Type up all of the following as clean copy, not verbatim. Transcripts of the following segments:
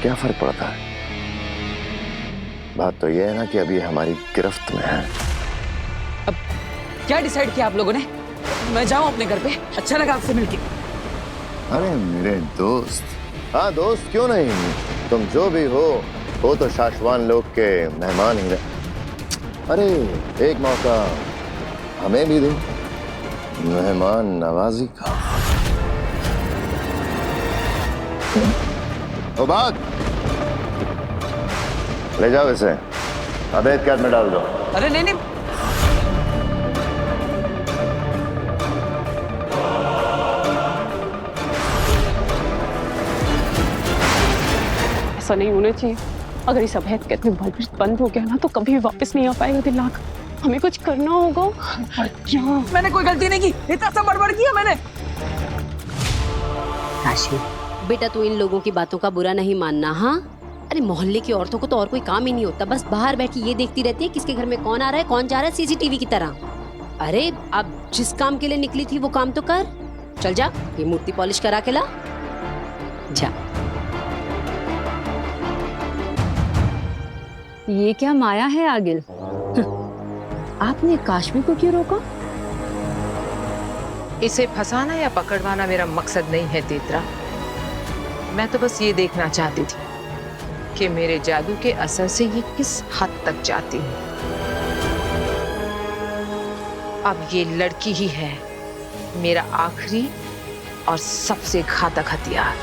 क्या फर्क पड़ता है? बात तो यह है ना कि अभी हमारी गिरफ्त में है। अब क्या डिसाइड किया आप लोगों ने? मैं जाऊं अपने घर पे? अच्छा लगा आपसे मिलके। अरे मेरे दोस्त, हाँ दोस्त क्यों नहीं, तुम जो भी हो तो शाश्वान लोग के मेहमान ही रहे। अरे एक मौका हमें भी दो मेहमान नवाजी का। ओ बात, ले जाओ इसे, अवैध कैद में डाल दो। अरे नहीं नहीं, ऐसा नहीं होना चाहिए। अगर इस अवैध कैद में बलबीर बंद हो गया ना तो कभी भी वापस नहीं आ पाएगा दिलाक। हमें कुछ करना होगा। क्या? मैंने कोई गलती नहीं की, इतना सब बड़बड़ किया मैंने। काशी बेटा, तू इन लोगों की बातों का बुरा नहीं मानना। हाँ, अरे मोहल्ले की औरतों को तो और कोई काम ही नहीं होता, बस बाहर बैठी ये देखती रहती है किसके घर में कौन आ रहा है कौन जा रहा है, सीसीटीवी की तरह। अरे अब जिस काम के लिए निकली थी वो काम तो कर। चल जा, ये मूर्ति पॉलिश करा के ला जा। ये क्या माया है आगिल? आपने काश्मी को क्यों रोका? इसे फंसाना या पकड़वाना मेरा मकसद नहीं है तेतरा। मैं तो बस ये देखना चाहती थी कि मेरे जादू के असर से ये किस हद तक जाती है। अब ये लड़की ही है मेरा आखिरी और सबसे घातक हथियार,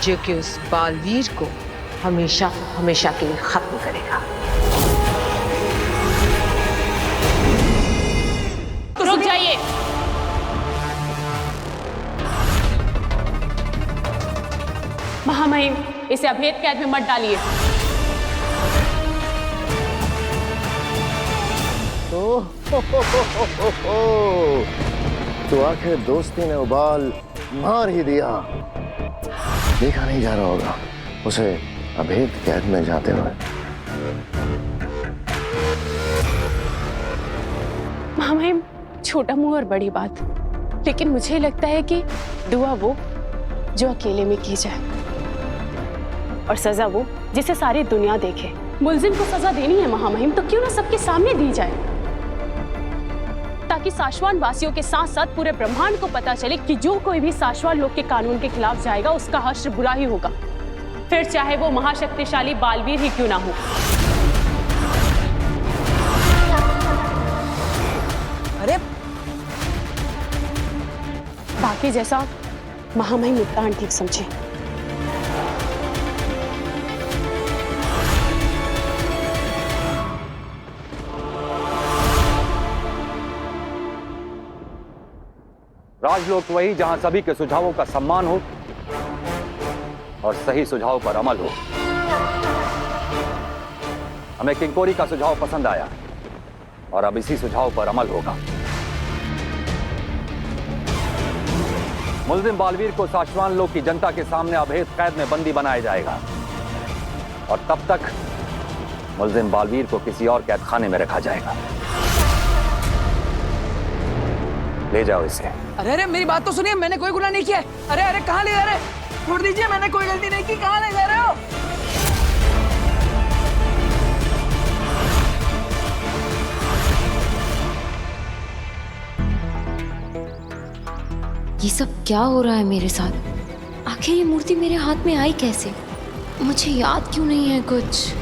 जो कि उस बालवीर को हमेशा हमेशा के लिए खत्म करेगा। रुक जाइए। महामहिम, इसे अवैध कैद में मत डालिए। तो आखिर दोस्ती ने उबाल मार ही दिया। देखा नहीं जा रहा होगा उसे अवैध कैद में जाते हुए। महामहिम, छोटा मुंह और बड़ी बात, लेकिन मुझे लगता है कि दुआ वो जो अकेले में की जाए और सजा वो जिसे सारी दुनिया देखे। मुलजिम को सजा देनी है महामहिम, तो क्यों ना सबके सामने दी जाए, ताकि साशवान वासियों के साथ साथ पूरे ब्रह्मांड को पता चले कि जो कोई भी साशवान लोग के कानून के खिलाफ जाएगा उसका हश्र बुरा ही होगा, फिर चाहे वो महाशक्तिशाली बालवीर ही क्यों ना हो। अरे बाकी जैसा महामहिम मुल्तान ठीक समझे। राजलोक वही जहां सभी के सुझावों का सम्मान हो और सही सुझाव पर अमल हो। हमें किंकोरी का सुझाव पसंद आया और अब इसी सुझाव पर अमल होगा। मुल्जिम बालवीर को साशवान लोक की जनता के सामने अवैध कैद में बंदी बनाया जाएगा और तब तक मुल्जिम बालवीर को किसी और कैद खाने में रखा जाएगा। ले जाओ इसे। अरे अरे मेरी बात तो सुनिए, मैंने कोई गुनाह नहीं किया है। अरे अरे कहाँ ले जा रहे? छोड़ दीजिए, मैंने कोई गलती नहीं की। कहाँ ले जा रहे हो? ये सब क्या हो रहा है मेरे साथ? आखिर ये मूर्ति मेरे हाथ में आई कैसे? मुझे याद क्यों नहीं है कुछ?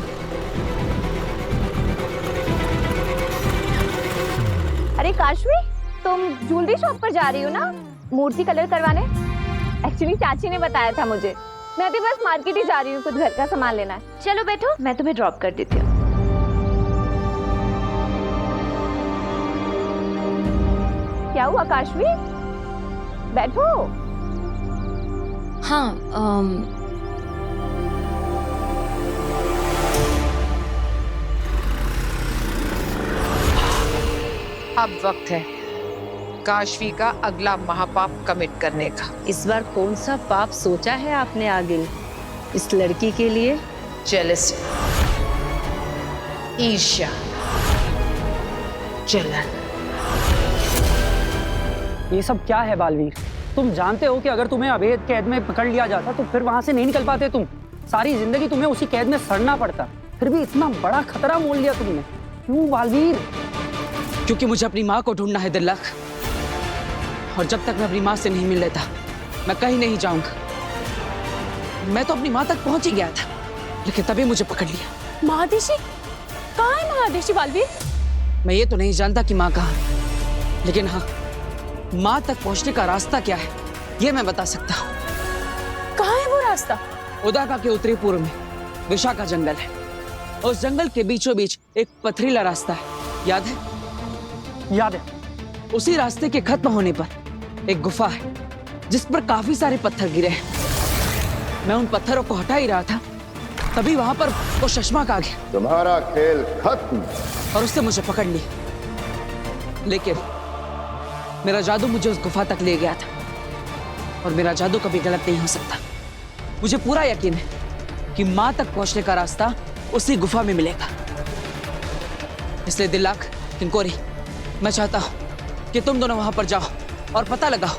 अरे काशवी, तुम ज्वेलरी शॉप पर जा रही हो ना मूर्ति कलर करवाने? एक्चुअली चाची ने बताया था मुझे। मैं अभी बस मार्केट ही जा रही हूँ, कुछ घर का सामान लेना है। चलो बैठो, मैं तुम्हें ड्रॉप कर देती हूँ। क्या हुआ काशवी? बैठो। हाँ, अब वक्त है काशवी का अगला महापाप कमिट करने का। इस बार कौन सा पाप सोचा है आपने आगिल इस लड़की के लिए? जेलसी, ईर्ष्या, जलन। ये सब क्या है बालवीर? तुम जानते हो कि अगर तुम्हें अवैध कैद में पकड़ लिया जाता तो फिर वहां से नहीं निकल पाते तुम। सारी जिंदगी तुम्हें उसी कैद में सड़ना पड़ता, फिर भी इतना बड़ा खतरा मोल लिया तुमने। क्यों बालवीर? क्योंकि मुझे अपनी माँ को ढूंढना है दिल्लक, और जब तक मैं अपनी माँ से नहीं मिल लेता मैं कहीं नहीं जाऊंगा। मैं तो अपनी माँ तक पहुंच ही गया था, लेकिन तभी मुझे पकड़ लिया। महादेशी? कहाँ है महादेशी बालवीर? मैं ये तो नहीं जानता कि माँ कहाँ है, लेकिन हाँ, माँ तक पहुंचने का रास्ता क्या है ये मैं बता सकता हूँ। कहाँ है वो रास्ता? उदाका के उत्तरी पूर्व में विशाखा जंगल है। उस जंगल के बीचों बीच एक पथरीला रास्ता है, याद है? याद है। उसी रास्ते के खत्म होने पर एक गुफा है जिस पर काफी सारे पत्थर गिरे हैं। मैं उन पत्थरों को हटा ही रहा था, तभी वहां पर वो शशमाक आ गया। तुम्हारा खेल खत्म। और उससे मुझे पकड़ लिया, लेकिन मेरा जादू मुझे उस गुफा तक ले गया था, और मेरा जादू कभी गलत नहीं हो सकता। मुझे पूरा यकीन है कि माँ तक पहुंचने का रास्ता उसी गुफा में मिलेगा। इसलिए दिल्लक, किंकोरी, मैं चाहता हूं कि तुम दोनों वहां पर जाओ और पता लगाओ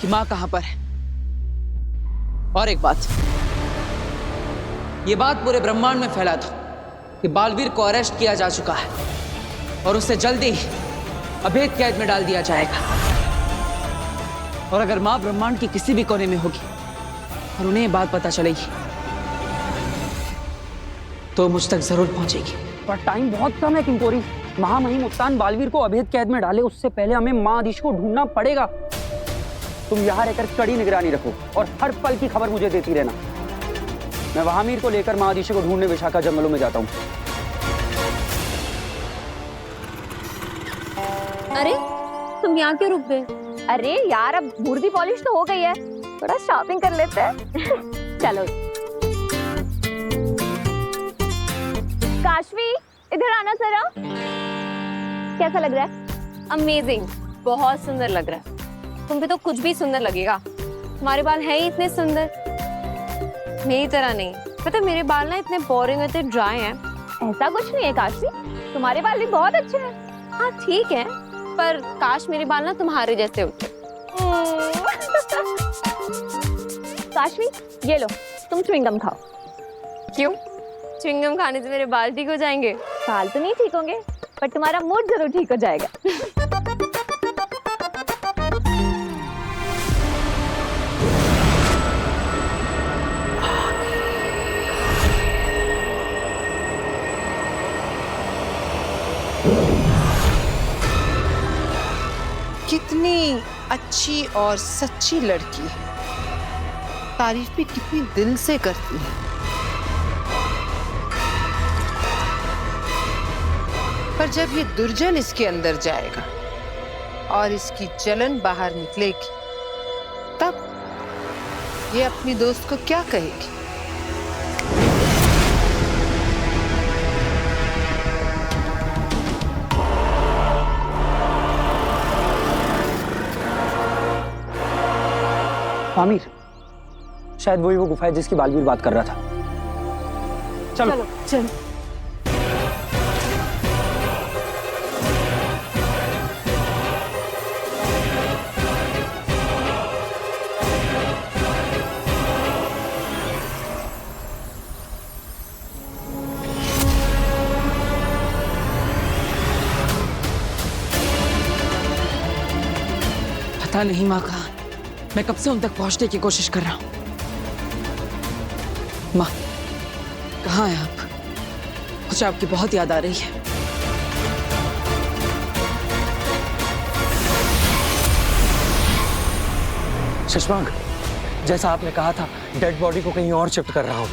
कि माँ कहां पर है। और एक बात, ये बात पूरे ब्रह्मांड में फैला दो कि बालवीर को अरेस्ट किया जा चुका है और उसे जल्दी ही अभेद कैद में डाल दिया जाएगा। और अगर माँ ब्रह्मांड की किसी भी कोने में होगी और उन्हें ये बात पता चलेगी तो मुझ तक जरूर पहुंचेगी। पर टाइम बहुत कम है किंकोरी। महामहिम उत्तान बालवीर को अभेद कैद में डाले उससे पहले हमें माँ आदिश को ढूंढना पड़ेगा। तुम यहाँ रहकर कड़ी निगरानी रखो और हर पल की खबर मुझे देती रहना। मैं वहामीर को लेकर माँ आदिश को ढूंढने विशाखा जंगलों में जाता हूँ। अरे तुम यहाँ क्यों रुक गए? अरे यार, अब मूर्ति पॉलिश तो हो गई है, थोड़ा शॉपिंग कर लेते हैं। चलो काशवी, इधर आना जरा। कैसा लग रहा है? अमेजिंग, बहुत सुंदर लग रहा है। तुम पे तो कुछ भी सुंदर लगेगा। तुम्हारे बाल हैं ही इतने सुंदर, मेरी तरह नहीं। पता मेरे बाल ना इतने बोरिंग और इतने ड्राई हैं। ऐसा कुछ नहीं है काशवी, तुम्हारे बाल भी बहुत अच्छे हैं। हाँ ठीक है, पर काश मेरे बाल ना तुम्हारे जैसे होते। काशवी, ये लो, तुम च्युइंगम खाओ। क्यों? च्युइंगम खाने से मेरे बाल ठीक हो जाएंगे? बाल तो नहीं ठीक होंगे, पर तुम्हारा मूड जरूर ठीक हो जाएगा। कितनी अच्छी और सच्ची लड़की है, तारीफ भी कितनी दिल से करती है। पर जब ये दुर्जन इसके अंदर जाएगा और इसकी जलन बाहर निकलेगी, तब ये अपनी दोस्त को क्या कहेगी? आमिर, शायद वही वो गुफा है जिसकी बालवीर बात कर रहा था। चलो चलो। पता नहीं माँ कहाँ। मैं कब से उन तक पहुंचने की कोशिश कर रहा हूं। माँ, कहाँ हैं आप? मुझे आपकी बहुत याद आ रही है। शशमांक, जैसा आपने कहा था, डेड बॉडी को कहीं और शिफ्ट कर रहा हूँ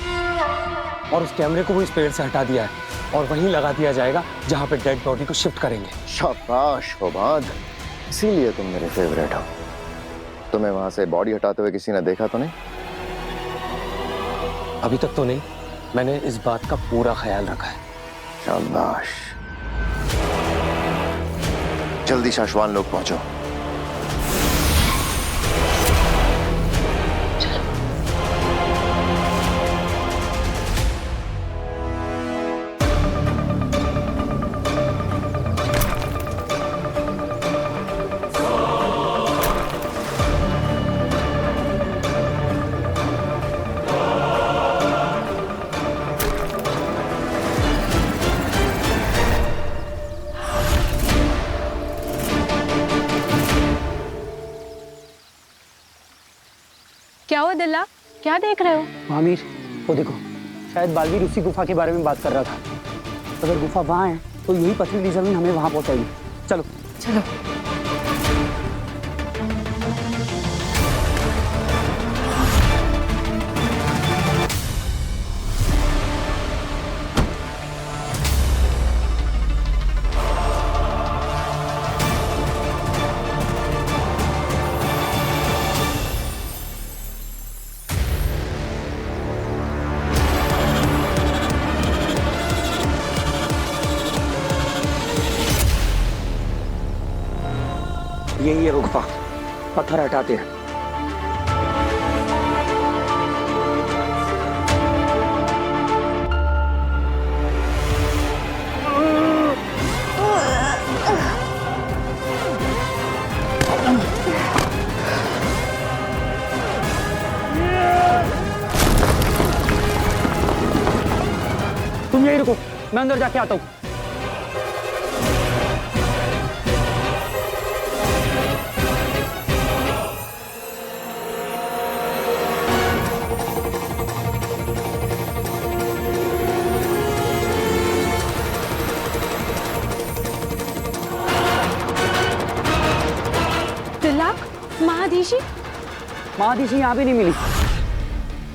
और उस कैमरे को भी इस पेड़ से हटा दिया है और वहीं लगा दिया जाएगा जहाँ पे डेड बॉडी को शिफ्ट करेंगे। शाबाश होबाद, इसीलिए तुम मेरे फेवरेट हो। तुम्हें वहां से बॉडी हटाते हुए किसी ने देखा तो नहीं? अभी तक तो नहीं, मैंने इस बात का पूरा ख्याल रखा है। शाबाश। जल्दी शाश्वान लोग पहुंचो। क्या देख रहे हो? आमिर, वो देखो, शायद बालवीर उसी गुफा के बारे में बात कर रहा था। अगर गुफा वहाँ है तो यही पथरीली जमीन हमें वहाँ पहुँचाएगी। चलो चलो। यही है वो गुफा, पत्थर हटाते हैं। तुम यही रुको, मैं अंदर जाके आता हूँ। महाधीशी? महाधीशी यहाँ भी नहीं मिली,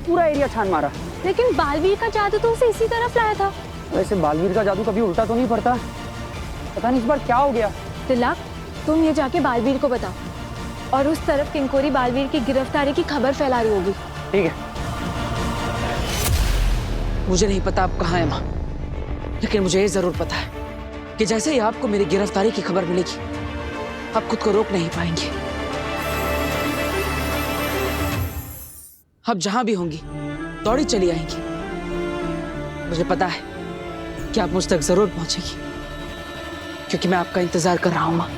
पूरा एरिया छान मारा। लेकिन बालवीर का जादू तो उसे इसी तरफ लाया था। वैसे बालवीर का जादू कभी उल्टा तो नहीं पड़ता, पता नहीं इस बार क्या हो गया। तिलक, तुम ये जाके बालवीर को बताओ, और उस तरफ किंकोरी बालवीर की गिरफ्तारी की खबर फैला रही होगी। ठीक है। मुझे नहीं पता आप कहाँ हैं माँ, लेकिन मुझे ये जरूर पता है कि जैसे ही आपको मेरी गिरफ्तारी की खबर मिलेगी, आप खुद को रोक नहीं पाएंगे। आप जहां भी होंगी दौड़ी चली आएंगी। मुझे पता है कि आप मुझ तक जरूर पहुंचेगी, क्योंकि मैं आपका इंतजार कर रहा हूं मां।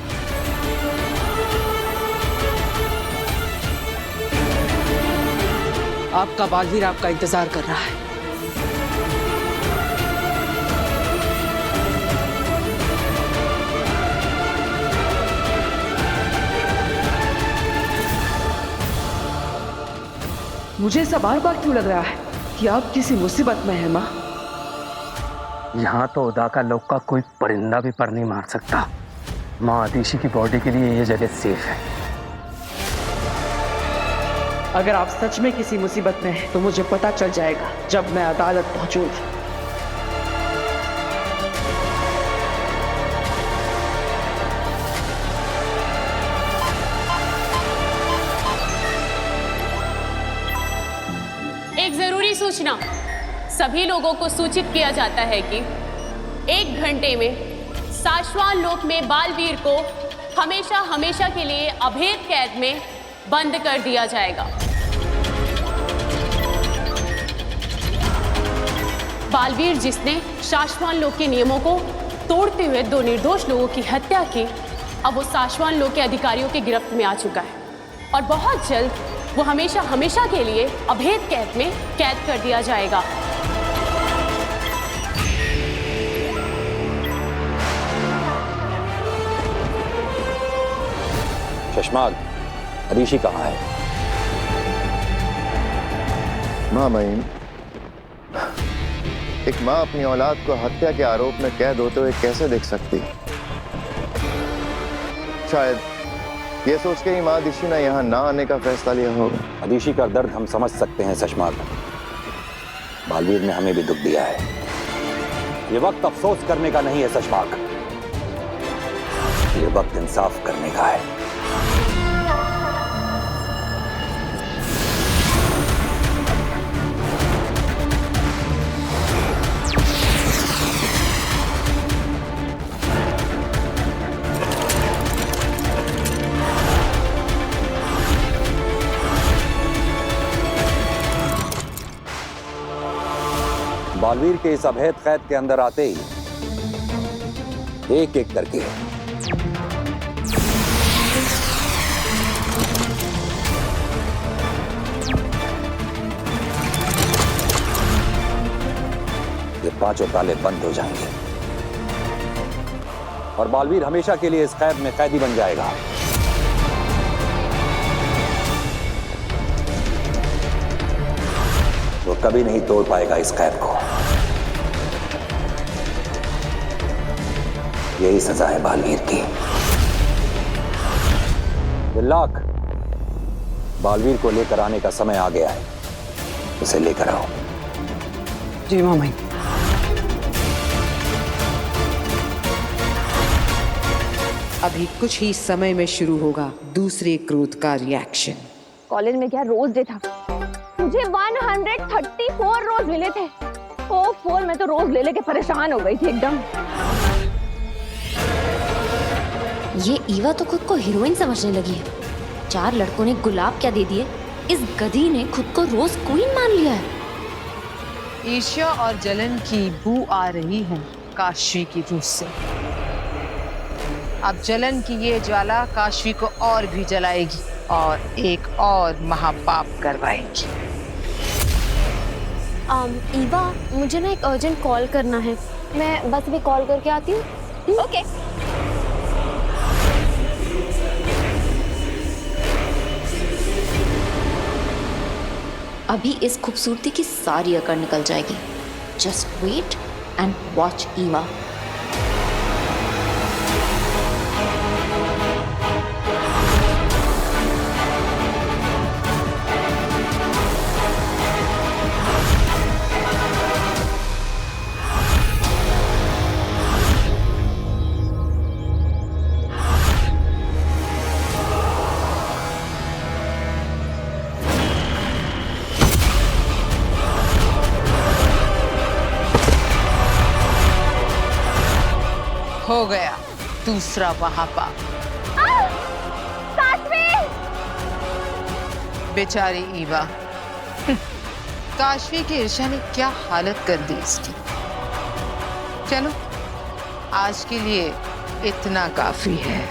आपका बालवीर आपका इंतजार कर रहा है। मुझे ऐसा बार बार क्यों लग रहा है कि आप किसी मुसीबत में हैं माँ? यहाँ तो उदा का लोग का कोई परिंदा भी पर नहीं मार सकता। महाधीशी की बॉडी के लिए ये जगह सेफ है। अगर आप सच में किसी मुसीबत में हैं, तो मुझे पता चल जाएगा जब मैं अदालत पहुंचूंगी। एक जरूरी सूचना, सभी लोगों को सूचित किया जाता है कि 1 घंटे में साशवान लोक में बालवीर को हमेशा हमेशा के लिए अभेद कैद में बंद कर दिया जाएगा। बालवीर, जिसने साशवान लोक के नियमों को तोड़ते हुए 2 निर्दोष लोगों की हत्या की, अब वो साशवान लोक के अधिकारियों की गिरफ्त में आ चुका है और बहुत जल्द वो हमेशा हमेशा के लिए अभेद कैद में कैद कर दिया जाएगा। शशमाल, हरीशी कहाँ है? माँ महीन, एक माँ अपनी औलाद को हत्या के आरोप में कैद होते हुए कैसे देख सकती? शायद ये सोच के ही महाधीशी ने यहाँ ना आने का फैसला लिया होगा। हरीशी का दर्द हम समझ सकते हैं शशमाल, बालवीर ने हमें भी दुख दिया है। ये वक्त अफसोस करने का नहीं है शशमाल, ये वक्त इंसाफ करने का है। बालवीर के इस अभेद कैद के अंदर आते ही एक एक करके ये 5 ताले बंद हो जाएंगे और बालवीर हमेशा के लिए इस कैद में कैदी बन जाएगा। कभी नहीं तोड़ पाएगा इस कैद को। यही सजा है बालवीर की। बिल्लाक, बालवीर को लेकर आने का समय आ गया है। उसे लेकर आओ। जी मामई। अभी कुछ ही समय में शुरू होगा दूसरे क्रोध का रिएक्शन। कॉलेज में क्या रोज डे था, मुझे 134 रोज मिले थे। ओ 4 मैं तो रोज ले लेके परेशान हो गई थी एकदम। ये ईवा तो खुद को हीरोइन समझने लगी है। 4 लड़कों ने गुलाब क्या दे दिए, इस गधी ने खुद को रोज क्वीन मान लिया है। ईर्ष्या और जलन की बू आ रही है काशवी की रूह से। अब जलन की ये ज्वाला काशवी को और भी जलाएगी और एक और महापाप करवाएगी। ईवा, मुझे ना एक अर्जेंट कॉल करना है, मैं बस भी कॉल करके आती हूँ। ओके। अभी इस खूबसूरती की सारी अकड़ निकल जाएगी। Just wait and watch Eva. हो गया दूसरा महापाप। बेचारी ईवा, काशवी की ईर्ष्या ने क्या हालत कर दी इसकी। चलो, आज के लिए इतना काफी है।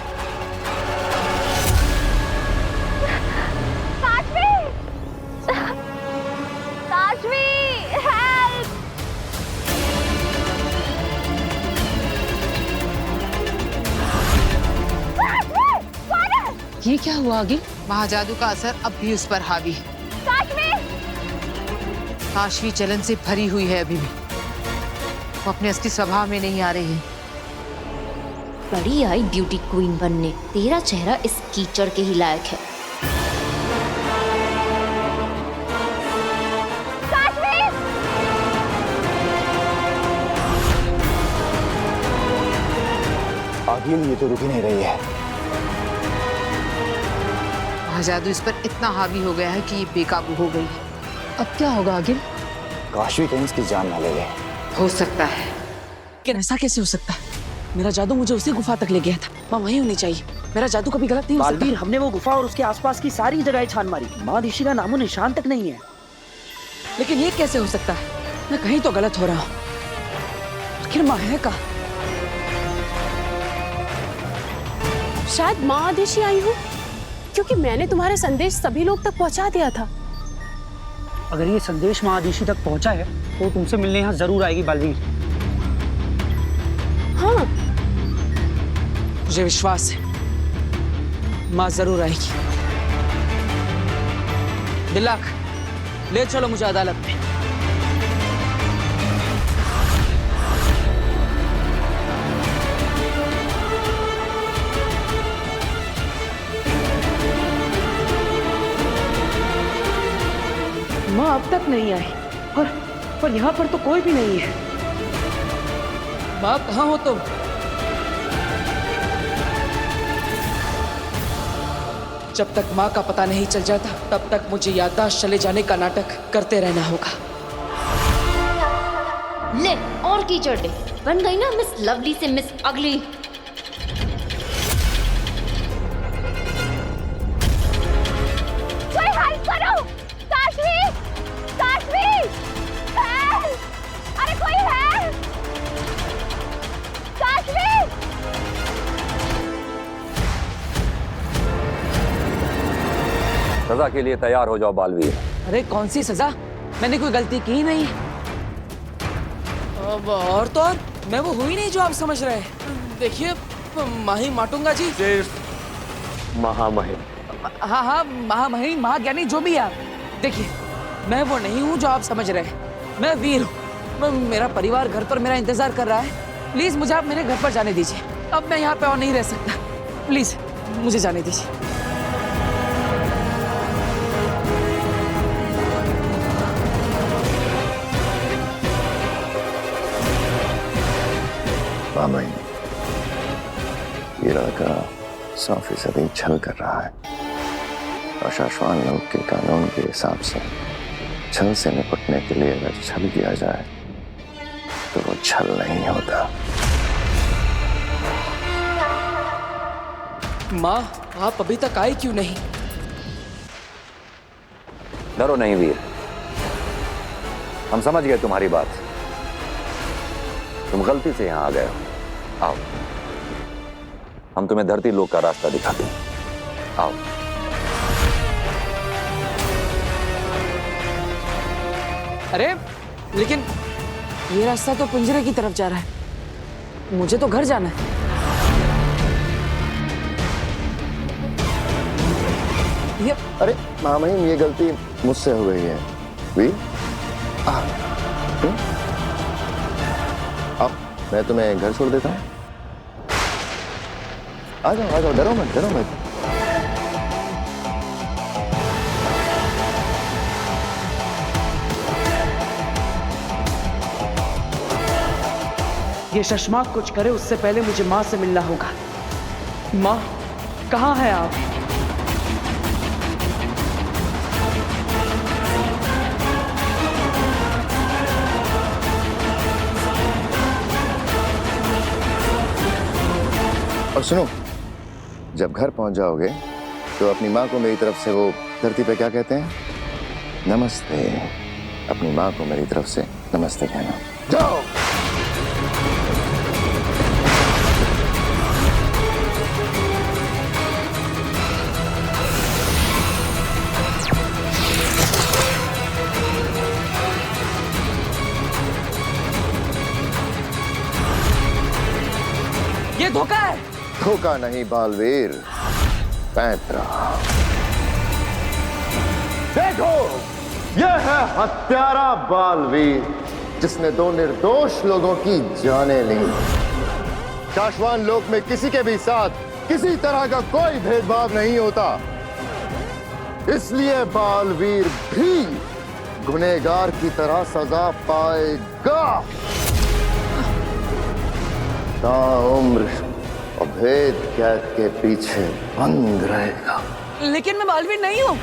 ये क्या हुआ आगे? महाजादू का असर अब भी उस पर हावी है। काशवी जलन से भरी हुई है अभी भी। वो अपने असली स्वभाव में नहीं आ रही है। बड़ी आई ब्यूटी क्वीन बनने, तेरा चेहरा इस कीचड़ के ही लायक है। आगिल, ये तो रुक ही नहीं रही है। महाजादू इस पर इतना हावी हो गया है कि ये बेकाबू हो गई है। अब क्या होगा आगे? काशवी कहीं इसकी जान ना ले ले। हो सकता है। लेकिन ऐसा कैसे हो सकता है? मेरा जादू मुझे उसी गुफा तक ले गया था। माँ वहीं होनी चाहिए। मेरा जादू कभी गलत नहीं हो सकता। बालवीर, हमने वो गुफा और उसके आसपास की सारी जगह छान मारी, माँ ऋषि का नामो निशान तक नहीं है। लेकिन ये कैसे हो सकता है? मैं कहीं तो गलत हो रहा हूँ। आखिर माँ है कहाँ? शायद माँ आदेशी आई हो, क्योंकि मैंने तुम्हारे संदेश सभी लोग तक पहुंचा दिया था। अगर ये संदेश महादिशी तक पहुंचा है तो तुमसे मिलने यहाँ जरूर आएगी बालवीर। हाँ, मुझे विश्वास है माँ जरूर आएगी। बिल्लाक, ले चलो मुझे अदालत में। माँ अब तक नहीं आई और यहाँ पर तो कोई भी नहीं है। माँ कहाँ हो तुम? जब तक माँ का पता नहीं चल जाता तब तक मुझे याददाश्त चले जाने का नाटक करते रहना होगा। ले, और कीचड़ दे। बन गई ना मिस लवली से मिस अगली। कोई हेल्प करो! काशवी! काशवी! हेल्प! अरे कोई हेल्प! काशवी! सजा के लिए तैयार हो जाओ बालवीर। अरे कौन सी सजा? मैंने कोई गलती की ही नहीं। अब और तो और मैं वो हुई नहीं जो आप समझ रहे हैं। देखिए, माही माटूंगा जी। महामहिम। हाँ हाँ, महामहिम, महाज्ञानी, जो भी आप। देखिए, मैं वो नहीं हूँ जो आप समझ रहे हैं। मैं वीर हूँ। मेरा परिवार घर पर मेरा इंतजार कर रहा है। प्लीज मुझे आप मेरे घर पर जाने दीजिए। अब मैं यहाँ पे और नहीं रह सकता। प्लीज मुझे जाने दीजिए। मामा, ये लड़का 100% छल कर रहा है और शाश्वान लोग के कानून के हिसाब से छल से निपटने के लिए अगर छल किया जाए तो वो छल नहीं होता। माँ, आप अभी तक आए क्यों नहीं? डरो नहीं वीर, हम समझ गए तुम्हारी बात। तुम गलती से यहां आ गए हो। आओ, हम तुम्हें धरती लोक का रास्ता दिखाते हैं। आओ। अरे लेकिन ये रास्ता तो पिंजरे की तरफ जा रहा है। मुझे तो घर जाना है। ये अरे मामा, ये गलती मुझसे हो गई है। वीर, आओ, मैं तुम्हें घर छोड़ देता हूँ। आ जाओ, डरो मत, डरो मत। ये शशमाक कुछ करे उससे पहले मुझे माँ से मिलना होगा। माँ, कहाँ है आप? और सुनो, जब घर पहुंच जाओगे तो अपनी माँ को मेरी तरफ से वो धरती पे क्या कहते हैं? नमस्ते। अपनी माँ को मेरी तरफ से नमस्ते कहना। जाओ। ये धोखा है। धोखा नहीं बालवीर, पैंतरा। देखो, यह है हत्यारा बालवीर जिसने 2 निर्दोष लोगों की जानें ली। शाश्वान लोक में किसी के भी साथ किसी तरह का कोई भेदभाव नहीं होता, इसलिए बालवीर भी गुनहगार की तरह सजा पाएगा। ताउम्र अभेद कैद के पीछे बंद रहेगा। लेकिन मैं बालवीर नहीं हूँ।